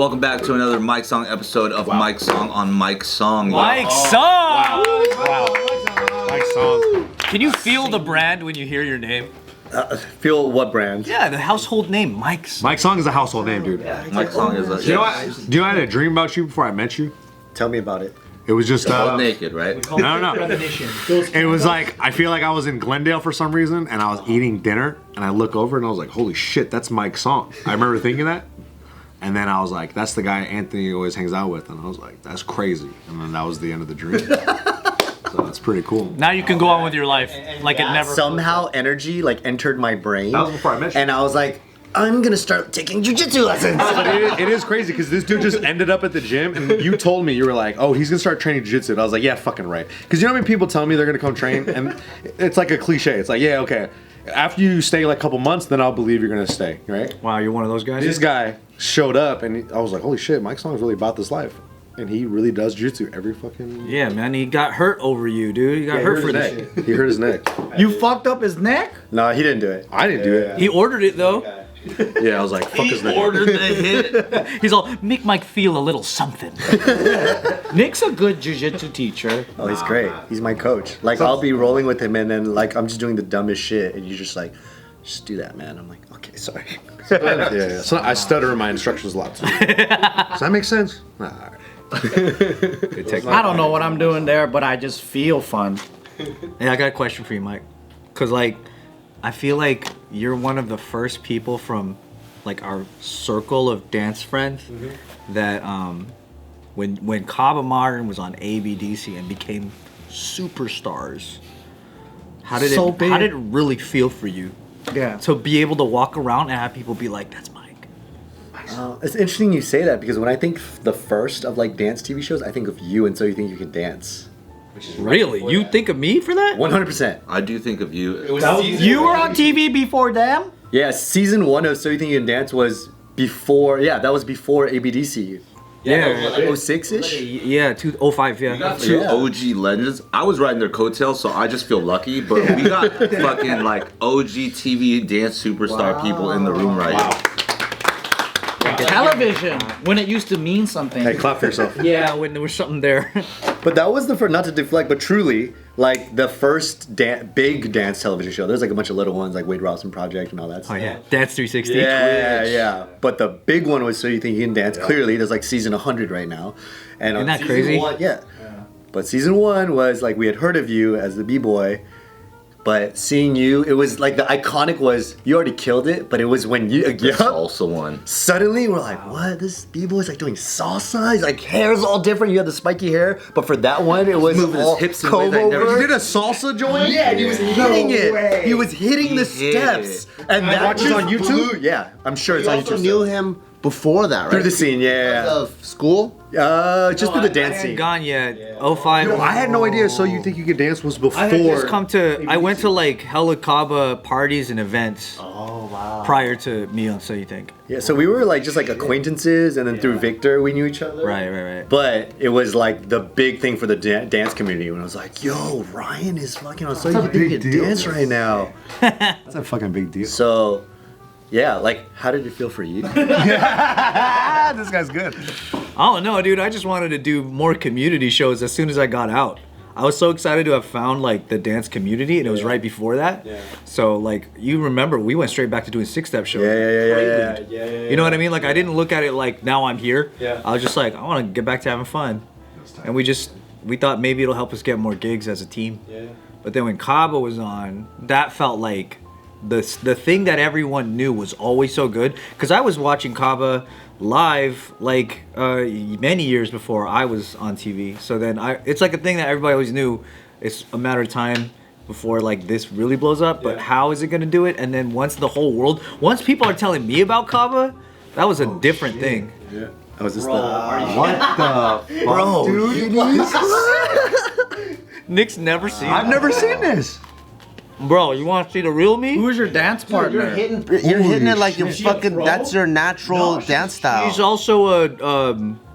Welcome back to another Mike Song episode of Mike Song on Mike Song. Mike Song! Wow. Mike Song. Can you feel the brand when you hear your name? Feel what brand? Yeah, the household name, Mike Song. Mike Song is a household name, dude. Mike Song is a... Do you know I had a dream about you before I met you? Tell me about it. It was just Butt naked, right? No. It was like I feel like I was in Glendale for some reason, and I was eating dinner, and I look over and I was like, "Holy shit, that's Mike Song." I remember thinking that, and then I was like, "That's the guy Anthony always hangs out with," and I was like, "That's crazy." And then that was the end of the dream. So that's pretty cool. Now you can go on with your life like it never. Somehow energy like entered my brain. That was before I met you. And I was like, I'm gonna start taking jujitsu lessons. But it is crazy because this dude just ended up at the gym, and you told me, you were like, "Oh, he's gonna start training jiu-jitsu." And I was like, "Yeah, fucking right." Because you know how many people tell me they're gonna come train, and it's like a cliche. It's like, yeah, okay. After you stay like a couple months, then I'll believe you're gonna stay, right? Wow, you're one of those guys? This guy showed up, and I was like, "Holy shit, Mike Song's really about this life." And he really does jiu-jitsu every fucking... Yeah, man, he got hurt over you, dude. He got hurt for that. He hurt his neck. You fucked up his neck? No, he didn't do it. I didn't do it. He ordered it, though. Yeah, I was like, fuck his neck. Ordered the hit. He's all, make Mike feel a little something. Nick's a good jiu-jitsu teacher. Oh, he's great. He's my coach. Like, I'll be rolling with him, and then like I'm just doing the dumbest shit, and you're just like, just do that, man. I'm like, okay, sorry. Yeah. So I stutter in my instructions a lot too. Does that make sense? Nah, all right. Good technique. I don't know what I'm doing there, but I just feel fun. Hey, I got a question for you, Mike. Because, like, I feel like you're one of the first people from, like, our circle of dance friends that, when Kaba Modern was on ABDC and became superstars, how did it really feel for you? Yeah. To be able to walk around and have people be like, that's Mike. It's interesting you say that because when I think the first of like dance TV shows, I think of you, and so you think you can dance. Really? You think of me for that? 100%. I do think of you. You were on TV before them? Yeah, season 1 of So You Think You Can Dance was before. Yeah, that was before ABDC. Yeah. 06-ish. Yeah, 2005, yeah. We got two OG legends. I was riding their coattails, so I just feel lucky. But we got fucking like OG TV dance superstar people in the room right now. Television, when it used to mean something. Hey, clap for yourself. Yeah, when there was something there. But that was the first, not to deflect, but truly, like the first big dance television show. There's like a bunch of little ones, like Wade Robson Project and all that stuff. Oh yeah, Dance 360. Yeah. But the big one was So You Think You Can Dance. Clearly, there's like season 100 right now. And Isn't on that season crazy? 1, yeah. But season 1 was like we had heard of you as the B-boy. But seeing you, it was like the iconic was you already killed it, but it was when you Salsa one. suddenly we're like, what? This B-boy's like doing salsa? He's like hair's all different. You had the spiky hair, but for that one it was moving his all hips in comb ways I never- over. You did a salsa joint? Yeah, he was hitting it. He was hitting the hit steps. And I that watched it on just YouTube? blew- Yeah, I'm sure it's You on also YouTube. knew him before that, right? Through the scene, yeah. Of school? Just through the dance I hadn't scene. gone yet. 05. Yo, I had no idea So You Think You Can Dance was before. I had just come to. I went to like hella Kaba parties and events. Oh wow. Prior to me on So You Think. Yeah, so we were like just like acquaintances, and then through Victor we knew each other. Right. But it was like the big thing for the dance community when I was like, yo, Ryan is fucking on So You Think You Can Dance right now. That's a fucking big deal. So, yeah, like, how did it feel for you? This guy's good. I don't know, dude. I just wanted to do more community shows as soon as I got out. I was so excited to have found like the dance community, and it was right before that. Yeah. So like, you remember, we went straight back to doing 6-step shows. Yeah. You know what I mean? Like, I didn't look at it like now I'm here. Yeah. I was just like, I want to get back to having fun. And we thought maybe it'll help us get more gigs as a team. Yeah. But then when Kaba was on, that felt like the thing that everyone knew was always so good. Because I was watching Kaba live like many years before I was on TV. So then it's like a thing that everybody always knew. It's a matter of time before like this really blows up. But how is it gonna do it? And then once people are telling me about Kaba, that was a different thing. Yeah. I was just What the fuck, bro, dude? Nick's never seen I've never seen this. Bro, you want to see the real me? Who's your dance partner? You're hitting it like you're fucking. That's your natural dance style. She's also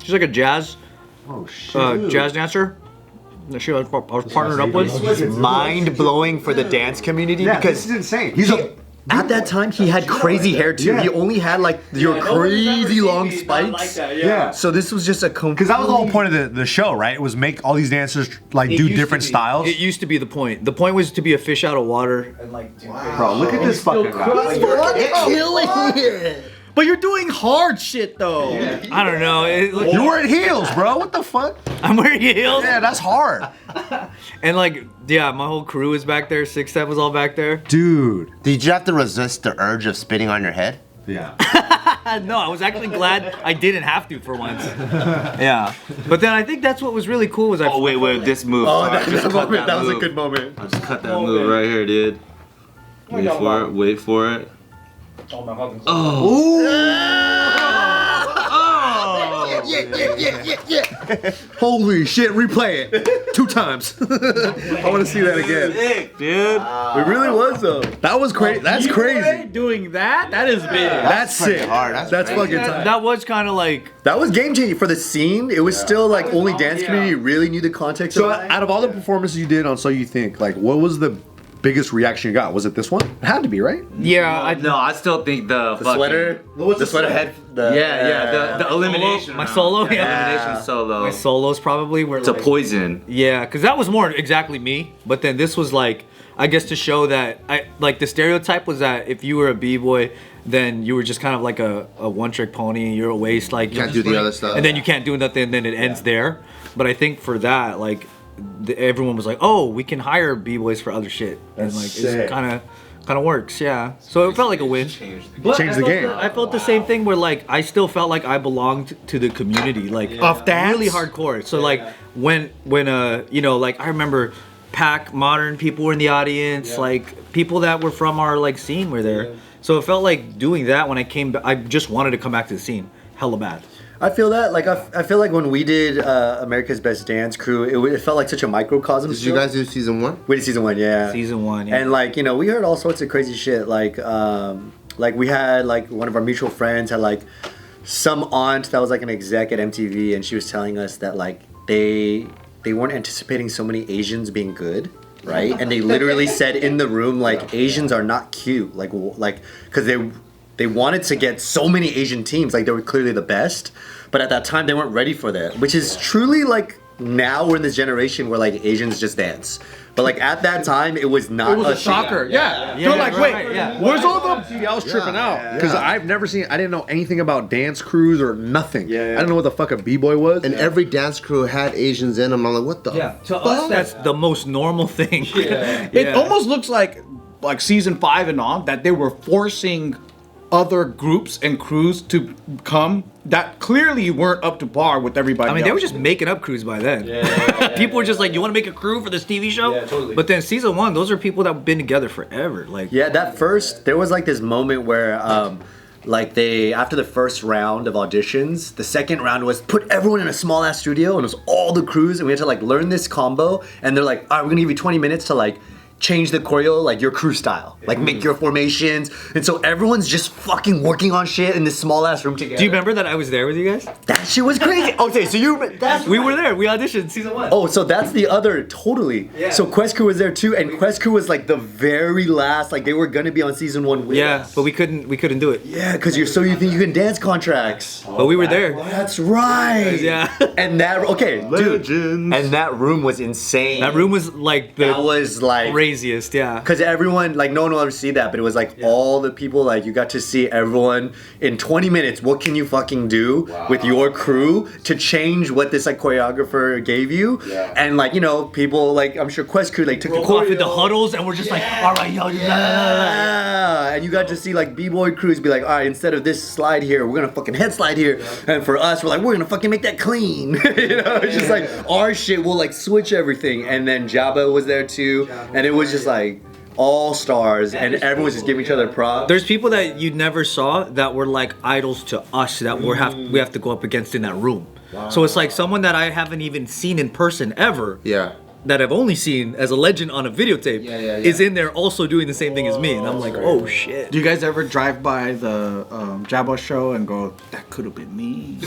she's like a jazz jazz dancer. She I was partnered up with. mind blowing for the dance community Yeah, because this is insane. at that time he had crazy hair too. Yeah. He only had like your crazy long spikes. Yeah. So this was just a Because that was the whole point of the show, right? It was make all these dancers like do different styles. It used to be the point. The point was to be a fish out of water and like. Bro, look at this fucking guy. But you're doing hard shit though. I don't know. You're wearing heels, bro. What the fuck? I'm wearing heels. Yeah, that's hard. And like, yeah, my whole crew was back there. Six Step was all back there. Dude. Did you have to resist the urge of spitting on your head? Yeah. No, I was actually glad I didn't have to for once. Yeah. But then I think that's what was really cool was I. Oh wait, this move. Oh, Sorry, that, just that cut moment. That was a move. good moment. I just cut that move right here, dude. Wait for it. Wait for it. Holy shit! Replay it 2 times. I want to see that again. Sick, dude. It really was though. That was crazy. That's crazy. Doing that? That is big. That's sick. hard. That's fucking tight. That was kind of like. That was game changing for the scene. It was still like only dance community really knew the context. So of it. out of all the performances you did on So You Think, like what was the biggest reaction you got? Was it this one? It had to be, right? Yeah. No, I still think the The sweater, the sweater head. The elimination. My solo. Elimination solo. My solos probably were. It's a like, poison. Yeah, because that was more exactly me. But then this was like, I guess to show that I like the stereotype was that if you were a b-boy, then you were just kind of like a one-trick pony. You're a waste, like Can't do the other stuff. and then you can't do nothing. And then it ends there. But I think for that, like, everyone was like, "Oh, we can hire b-boys for other shit," and like sick. it kind of works. Yeah. So it felt like a win. But Changed I the felt game. I felt the same thing where like I still felt like I belonged to the community, like Of dance? really hardcore. So like when you know, like I remember Pac Modern people were in the audience, like people that were from our like scene were there. So it felt like doing that when I came back, I just wanted to come back to the scene. Hella bad. I feel that. Like I feel like when we did America's Best Dance Crew, it felt like such a microcosm. Did you guys do season 1? We did season 1, yeah. Season 1, yeah. And like, you know, we heard all sorts of crazy shit. Like we had like one of our mutual friends had like some aunt that was like an exec at MTV, and she was telling us that like they weren't anticipating so many Asians being good, right? And they literally said in the room like Asians are not cute, like because they wanted to get so many Asian teams, like they were clearly the best, but at that time they weren't ready for that, which is truly like now we're in this generation where like Asians just dance. But like at that time, it was not It was a shocker. Yeah. You're like, wait, where's all the? See, I was tripping out because I didn't know anything about dance crews or nothing. I didn't know what the fuck a b-boy was. And every dance crew had Asians in them. I'm like, what the? Yeah, to us that's the most normal thing. It almost looks like season 5 and on that they were forcing other groups and crews to come that clearly weren't up to par with everybody. I mean, else. they were just making up crews by then. People were just like, "You want to make a crew for this TV show?" Yeah, totally. But then season 1, those are people that have been together forever. Like, yeah, that first there was like this moment where like they after the first round of auditions, the second round was put everyone in a small ass studio and it was all the crews and we had to like learn this combo, and they're like, all right, we're gonna give you 20 minutes to like change the choreo like your crew style, like make your formations, and so everyone's just fucking working on shit in this small ass room together. do you remember that I was there with you guys? That shit was crazy. Okay, so We were there. We auditioned season 1. Oh, so that's the other totally. Yeah. So Quest Crew was there too, and Quest Crew was like the very last, like they were gonna be on season 1 with Yeah, us. but we couldn't do it. Yeah, because you think you can dance contracts. But we were there. That's right. Yeah. And that dude, Legends. and that room was insane. That room was like that the was like craziest. Yeah. because everyone, like, no one will ever see that, but it was like all the people, like, you got to see everyone in 20 minutes. What can you fucking do with your crew to change what this, like, choreographer gave you? And, like, you know, people, like, I'm sure Quest Crew, like, took the Broke off in the choreo. huddles and we're just like, all right, yo, Yeah, and you got to see like b-boy crews be like, all right, instead of this slide here, we're gonna fucking head slide here, and for us, we're like, we're gonna fucking make that clean. You know, it's just like our shit will like switch everything. And then Jabba was there too, and it was just like all stars, and everyone was just giving each other props. There's people that you never saw that were like idols to us that we have to go up against in that room. So it's like someone that I haven't even seen in person ever. Yeah. That I've only seen as a legend on a videotape is in there also doing the same thing as me, and I'm like, oh shit. Do you guys ever drive by the Jabba show and go, that could have been me?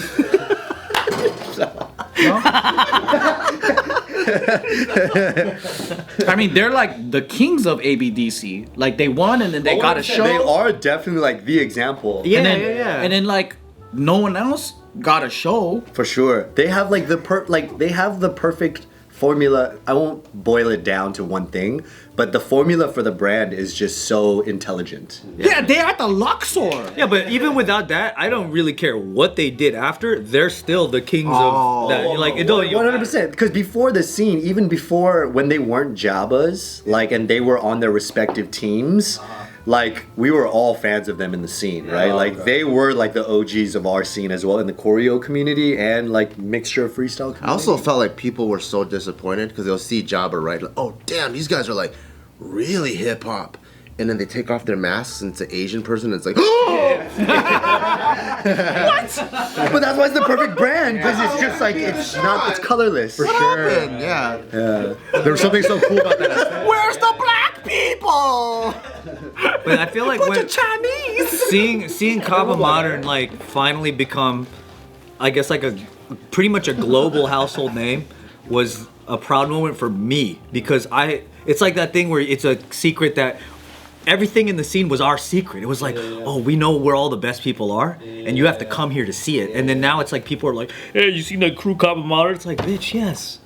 I mean, they're like the kings of ABDC. Like they won and then they got a show. They are definitely like the example. Yeah, and then, yeah. And then like no one else got a show. For sure. They have like they have the perfect formula. I won't boil it down to one thing, but the formula for the brand is just so intelligent. Yeah, they're at the Luxor. Yeah, but even without that, I don't really care what they did after. They're still the kings of that. Like it don't. 100%. Because before the scene, even before when they weren't Jabbas, like, and they were on their respective teams, like we were all fans of them in the scene, right? Like they were like the OGs of our scene as well in the choreo community and like mixture of freestyle community. I also felt like people were so disappointed because they'll see Jabba, right? Like, oh, damn, these guys are like really hip hop. And then they take off their masks and it's an Asian person and it's like, oh! But that's why it's the perfect brand, because it's just like, it's colorless. For sure. Yeah. There was something so cool about that. Where's the black people? But I feel like when seeing Kaba Modern like finally become, I guess like a pretty much a global household name was a proud moment for me, because it's like that thing where it's a secret that everything in the scene was our secret. It was like, oh, we know where all the best people are, and you have to come here to see it. And then now it's like people are like, hey, you seen that crew Kaba Modern? It's like, bitch, yes.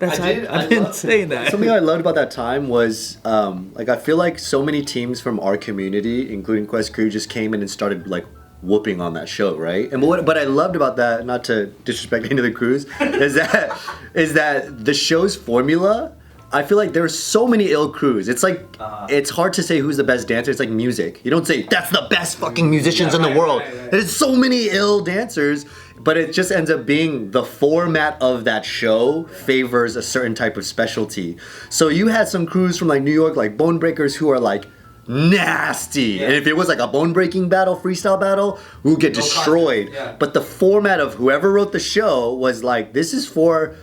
I've been saying that. Something I loved about that time was, like, I feel like so many teams from our community, including Quest Crew, just came in and started like whooping on that show, right? And what I loved about that, not to disrespect any of the crews, is that the show's formula. I feel like there's so many ill crews. It's like, it's hard to say who's the best dancer. It's like music. You don't say, that's the best fucking musicians in the world. There's so many ill dancers, but it just ends up being the format of that show favors a certain type of specialty. So you had some crews from like New York, like Bone Breakers, who are like nasty. And if it was like a bone breaking battle, freestyle battle, we would get destroyed. But the format of whoever wrote the show was like, this is for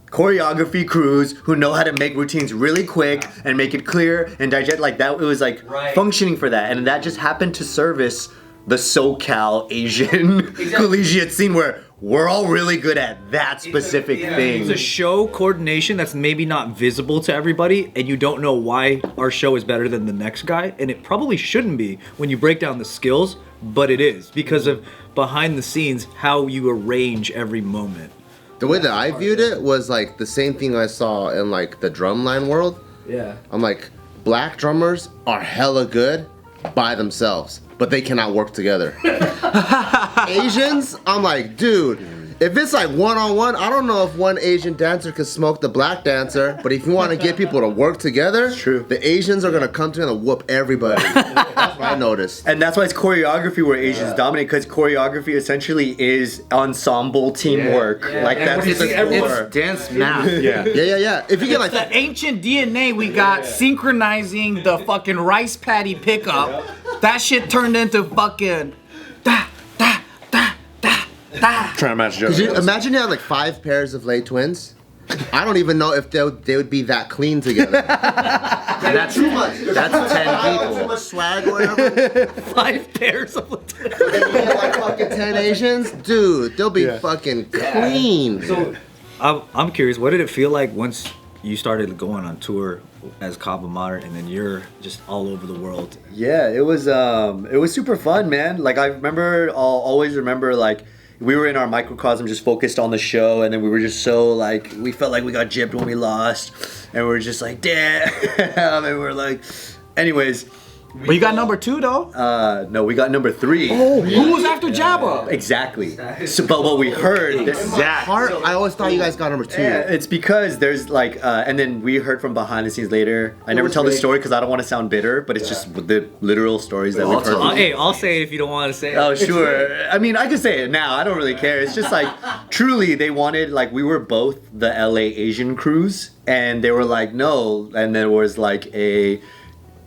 choreography crews who know how to make routines really quick and make it clear and digest like that. It was like functioning for that, and that just happened to service the SoCal Asian collegiate scene where we're all really good at that specific thing. It's a show coordination that's maybe not visible to everybody, and you don't know why our show is better than the next guy, and it probably shouldn't be when you break down the skills, but it is because of behind the scenes how you arrange every moment. The way that I viewed it was like the same thing I saw in like the drumline world. Yeah. I'm like, black drummers are hella good by themselves, but they cannot work together. Asians, I'm like, dude, if it's like one-on-one, I don't know if one Asian dancer could smoke the black dancer, but if you want to get people to work together, the Asians are going to come together and whoop everybody. That's what I noticed. And that's why it's choreography where Asians dominate, because choreography essentially is ensemble teamwork. Like that's the core. It's dance math. Yeah. If you get like the ancient DNA we got synchronizing the fucking rice patty pickup, that shit turned into fucking Trying to match Joe. Could you imagine you had like 5 pairs of lay twins? I don't even know if they would be that clean together. That's too much. That's 10 people. Too much swag or whatever. 5 pairs of Like fucking 10 Asians, dude, they'll be fucking clean. So, I'm curious, what did it feel like once you started going on tour as Kaba Modern, and then you're just all over the world? Yeah, it was super fun, man. Like I'll always remember like we were in our microcosm just focused on the show, and then we were just so like, we felt like we got gypped when we lost, and we were just like, damn, and we're like, anyways. But you got number 2 though? No, we got number 3. Oh, who was after Jabba? Exactly. So, but what we heard, I always thought you guys got number 2. yeah, it's because there's like, and then we heard from behind the scenes later. I never tell the story because I don't want to sound bitter, but it's just the literal stories that we've heard. Hey, I'll say it if you don't want to say it. Oh, sure. I mean, I can say it now. I don't really care. It's just like, truly, they wanted, like, we were both the LA Asian crews, and they were like, no. And there was like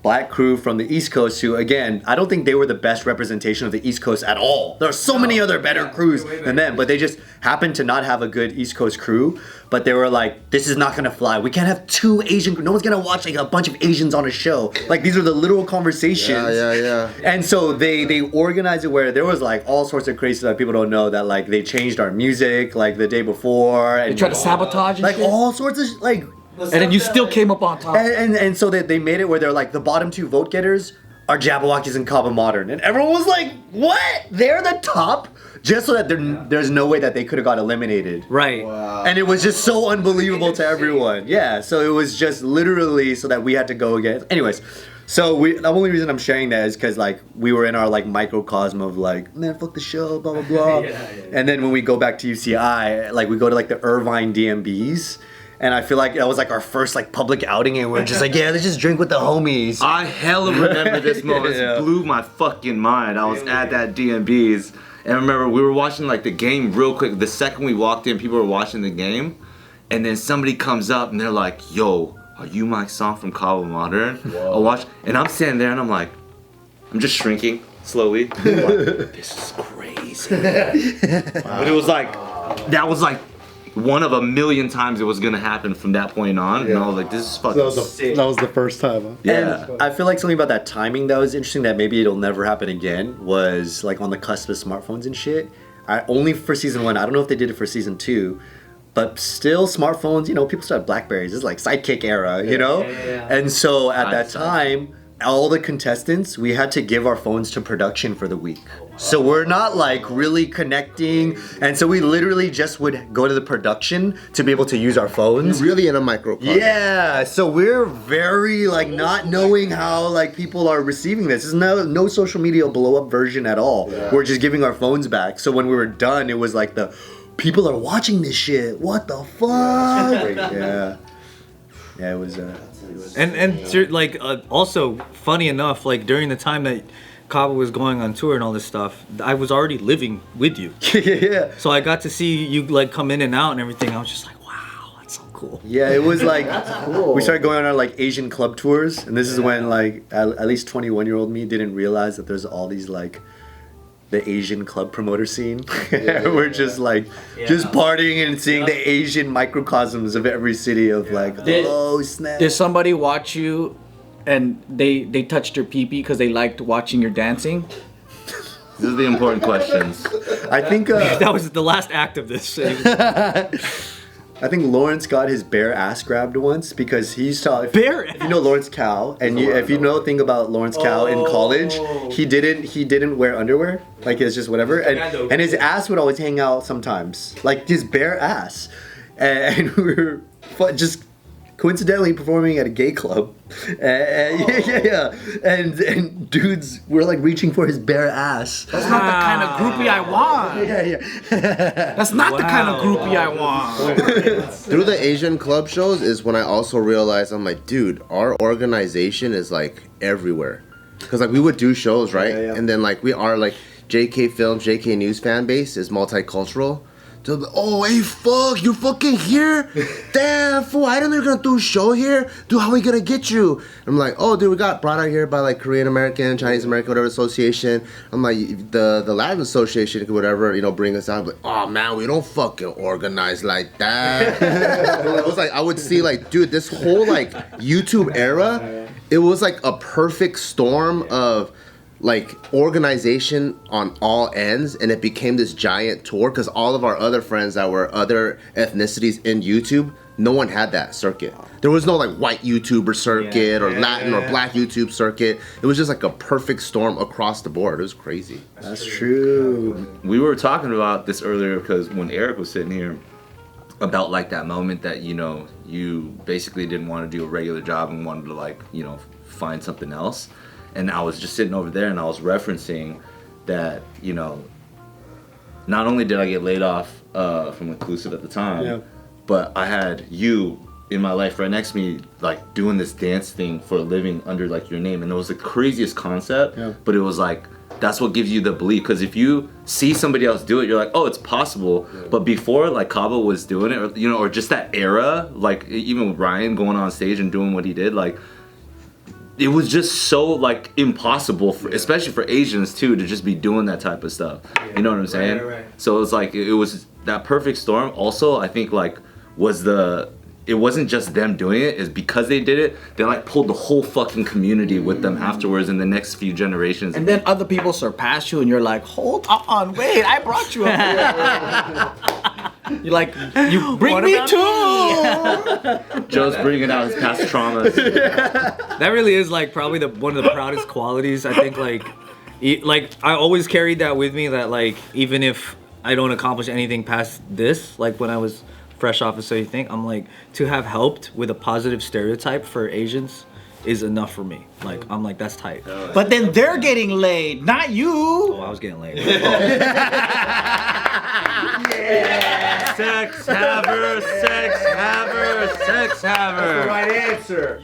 black crew from the East Coast who, again, I don't think they were the best representation of the East Coast at all. There are so many other better crews than them, but they just happened to not have a good East Coast crew. But they were like, this is not gonna fly. We can't have 2 Asian, no one's gonna watch like a bunch of Asians on a show. Like these are the literal conversations. Yeah. And so they organized it where there was like all sorts of crazy stuff that people don't know, that like they changed our music like the day before. And They try to sabotage and like shit. all sorts of like. And then you still came up on top. And so they made it where they're like the bottom 2 vote getters are Jabbawockeez and Kaba Modern, and everyone was like, "What? They're the top?" Just so that there's no way that they could have got eliminated. Right. And it was just so unbelievable to everyone. Yeah. So it was just literally so that we had to go against. Anyways, so the only reason I'm sharing that is because like we were in our like microcosm of like, man, fuck the show, blah blah blah. And then when we go back to UCI, like we go to like the Irvine DMBs. And I feel like that was like our first like public outing, and we're just like, yeah, let's just drink with the homies. I hella remember this moment. Yeah. It blew my fucking mind. I was at that DMB's, and I remember we were watching like the game real quick. The second we walked in, people were watching the game, and then somebody comes up and they're like, "Yo, are you Mike Song from Kaba Modern?" I watch, and I'm standing there and I'm like, I'm just shrinking slowly. I'm like, this is crazy. But it was like, that was like one of a million times it was gonna happen from that point on, and I was like, this is fucking sick. That was the first time. Huh? Yeah. And I feel like something about that timing that was interesting that maybe it'll never happen again was like on the cusp of smartphones and shit. Only for season 1. I don't know if they did it for season 2. But still, smartphones, you know, people still had Blackberries. It's like Sidekick era, you know? And so at that time, all the contestants, we had to give our phones to production for the week. So we're not like really connecting. And so we literally just would go to the production to be able to use our phones. Really in a microcosm. Yeah, so we're very like not knowing how like people are receiving this. There's no social media blow up version at all. We're just giving our phones back. So when we were done, it was like the people are watching this shit. What the fuck? Yeah, it was. And like also funny enough, like during the time that Kaba was going on tour and all this stuff, I was already living with you. Yeah. So I got to see you like come in and out and everything. I was just like, wow, that's so cool. Yeah, it was like we started going on our like Asian club tours, and this is when like at least 21-year-old me didn't realize that there's all these like the Asian club promoter scene. We're just like just partying and seeing the Asian microcosms of every city of like, oh snap. Did somebody watch you and they touched your pee-pee because they liked watching your dancing? These are the important questions. I think That was the last act of this. I think Lawrence got his bare ass grabbed once because he's taught. Bare If you know Lawrence Cow, and if you know a thing about Lawrence Cow in college, he didn't wear underwear. Like it's just whatever, and his ass would always hang out sometimes, like his bare ass, and we were just coincidentally performing at a gay club. And dudes were like reaching for his bare ass. That's not the kind of groupie I want. That's not the kind of groupie I want. Through the Asian club shows is when I also realized, I'm like, dude, our organization is like everywhere. Because like we would do shows, right? And then like we are like JK Films, JK News fan base is multicultural. So, oh, hey, fuck, you're fucking here? Damn, fool, I didn't know you were gonna do a show here? Dude, how we gonna get you? I'm like, oh, dude, we got brought out here by like Korean American, Chinese American, whatever association. I'm like, the Latin association could whatever, you know, bring us out. I'm like, oh, man, we don't fucking organize like that. It was like, I would see like, dude, this whole like YouTube era, it was like a perfect storm of like organization on all ends, and it became this giant tour because all of our other friends that were other ethnicities in YouTube, no one had that circuit. There was no like white YouTuber circuit or Latin or black YouTube circuit. It was just like a perfect storm across the board. It was crazy. That's true. We were talking about this earlier because when Eric was sitting here about like that moment that, you know, you basically didn't want to do a regular job and wanted to like, you know, find something else. And I was just sitting over there and I was referencing that, you know, not only did I get laid off from Inclusive at the time, but I had you in my life right next to me, like doing this dance thing for a living under like your name. And it was the craziest concept, but it was like, that's what gives you the belief. Because if you see somebody else do it, you're like, oh, it's possible. But before like Kaba was doing it, or, you know, or just that era, like even with Ryan going on stage and doing what he did, like, it was just so like impossible, especially for Asians too, to just be doing that type of stuff. You know what I'm saying? right. So it's like it was that perfect storm. Also, I think like it wasn't just them doing it, is because they did it, they like pulled the whole fucking community with them afterwards in the next few generations. And then other people surpass you, and you're like, hold on, wait, I brought you up here. You're like, you bring What me about too. Joe's bringing out his past traumas. That really is like probably one of the proudest qualities. I think like I always carried that with me, that like even if I don't accomplish anything past this, like when I was fresh off of So You Think, I'm like, to have helped with a positive stereotype for Asians is enough for me. Like I'm like, that's tight. But then they're getting laid, not you. Oh, I was getting laid. Sex haver, sex haver, sex haver. Right answer.